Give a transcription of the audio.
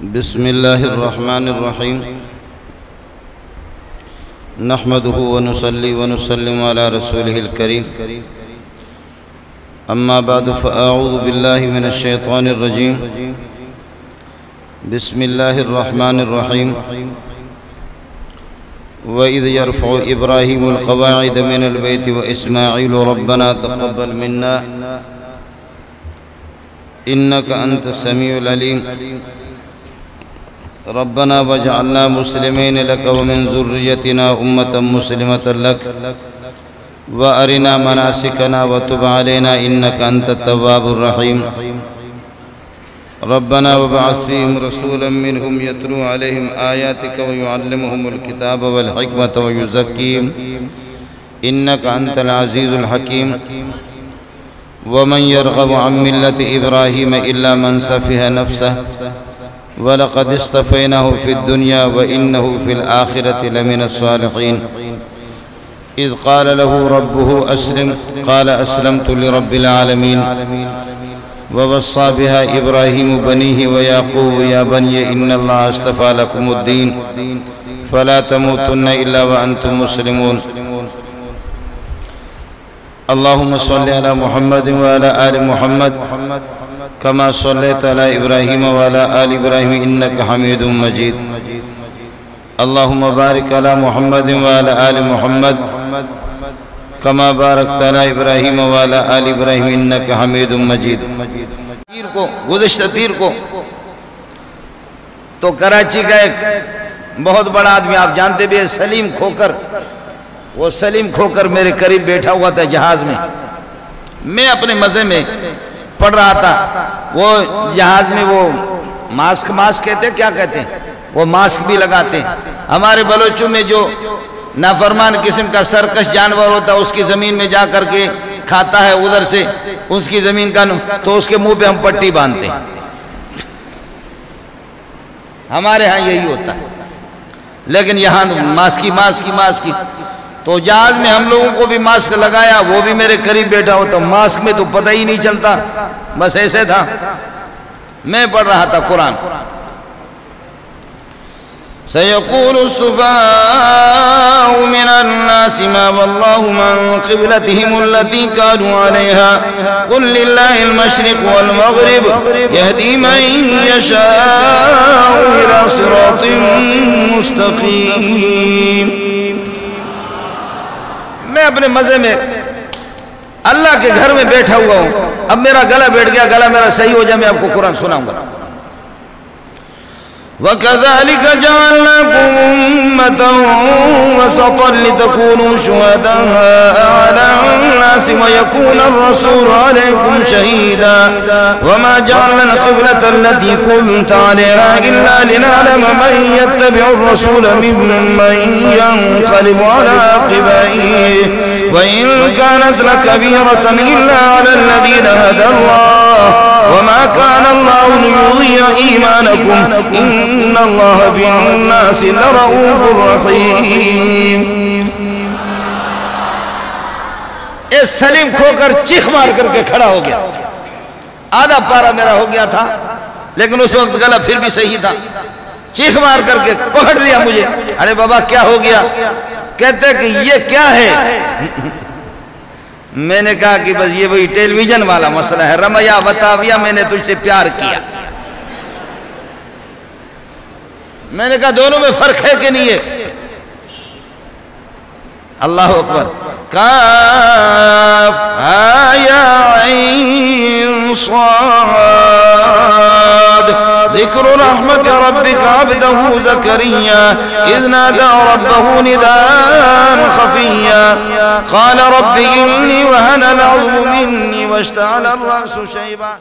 बिस्मिल्लाहिर्रहमानिर्रहीम नहमदुहु व नुसल्ली व नुसल्लिमु अला रसूलिहिल करीम अम्मा बादु फ़अऊज़ु बिल्लाहि मिनश शैतानिर रजीम बिस्मिल्लाहिर्रहमानिर्रहीम व इज़ यरफ़उ इब्राहीमुल क़वाइद मिनल बैति व इस्माईलु रब्बना तक़ब्बल मिन्ना इन्नका अंतस समीउल अलीम रब्बना वजअलना मुस्लिमीन लक व मिन ज़ुर्रियतिना उम्मतन मुस्लिमतन लक व अरिना मनासिकना व तुब अलैना इन्नका अंतत तव्वाबुर रहीम रब्बना वबअस फ़ीहिम रसूलन मिनहुम यतलू अलैहिम आयातिक व युअल्लिमुहुमुल किताब वल हिकमत व युज़क्कीहिम इन्नका अंतल अज़ीज़ुल हकीम वमन यरग़बु अन मिल्लति इब्राहीम इल्ला मन सफ़िह नफ़्सह वलक़द इस्तफ़ैनाहु फ़िद्दुनिया व इन्नहु फ़िल आख़िरति लमिनस सालिहीन इज़ क़ाल लहु रब्बुहु अस्लिम क़ाल अस्लमतु लिरब्बिल आलमीन ववस्सा बिहा इब्राहीमु बनीहि व याक़ूबु या बनिय इन्नल्लाह अस्तफ़ा लकुमुद्दीन फ़ला तमूतुन्ना इल्ला व अंतुम मुस्लिमून अल्लाहुम्मा सल्लि अला मुहम्मद व अला आलि मुहम्मद कमा सल्लैता अला इब्राहीम व अला आलि इब्राहीम इन्नका हमीदुम मजीद अल्लाहुम्मा बारिक अला मुहम्मद व अला आलि मुहम्मद कमा बारकता अला इब्राहीम व अला आलि इब्राहीम इन्नका हमीदुम मजीद। गुज़िश्ता पीर को तो कराची का एक बहुत बड़ा आदमी, आप जानते भी, सलीम खोकर, वो सलीम खोकर मेरे करीब बैठा हुआ था जहाज में। मैं अपने मज़े में पढ़ रहा था। वो जहाज में वो मास्क कहते हैं, क्या कहते हैं, वो मास्क भी लगाते हैं। हमारे बलोचों में जो नाफरमान किस्म का सरकश जानवर होता है उसकी ज़मीन में जा कर के खाता है, उधर से उसकी ज़मीन का, तो उसके मुंह पे हम पट्टी बांधते हैं। हमारे यहाँ यही होता है, लेकिन यहाँ मास्क की। तो जहाज में हम लोगों को भी मास्क लगाया, वो भी मेरे करीब बैठा हो, तो मास्क में तो पता ही नहीं चलता, बस ऐसे था। मैं पढ़ रहा था कुरान। सयक़ूलु सुफ़ाउ मिनन्नासि मा वल्लाहु अन क़िब्लतिहिमुल्लती कानू अलैहा क़ुल लिल्लाहिल मशरिक़ वल मग़रिब यहदी मन यशाअ इला सिरातिन मुस्तक़ीम। मैं अपने मज़े में अल्लाह के घर में बैठा हुआ हूँ। अब मेरा गला बैठ गया, गला मेरा सही हो जाए, मैं आपको कुरान सुनाऊंगा। वकज़ालिक जअलनाकुम उम्मतन वसतन लितकूनू शुहदाअ अलन्नासि वयकूना अर्रसूलु अलैकुम शहीदा वमा जअलना क़िब्लता अल्लती कुनता अलैहा इल्ला लिनअलम मन यत्तबिउ अर्रसूल मिम्मन यन्क़लिबु अला अक़बैहि व इन कानत लकबीरतन इल्ला अला अल्लज़ीना हदल्लाह वमा कान अल्लाहु लियुज़िअ ईमानकुम इन्नल्लाह बिन्नासि लरऊफ़ुर रहीम। ए सलीम खोकर चीख मार करके खड़ा हो गया। आधा पारा मेरा हो गया था, लेकिन उस वक्त गला फिर भी सही था। चीख मार करके पकड़ लिया मुझे। अरे बाबा क्या हो गया? कहते कि ये क्या है? मैंने कहा कि बस ये वही टेलीविजन वाला मसला है, रमया बताविया, मैंने तुझसे प्यार किया। मैंने कहा दोनों में फर्क है कि नहीं है? अल्लाह अकबर। काफ या ऐन स्वाद ज़िक्र रहमत रब्बिका अब्दहु ज़करिया इज़ नादा रब्बहु निदाअन खफ़िय्या क़ाल रब्बि इन्नी वहना अल-अज़्मु मिन्नी वश्तअला ar-रअसु शैबा।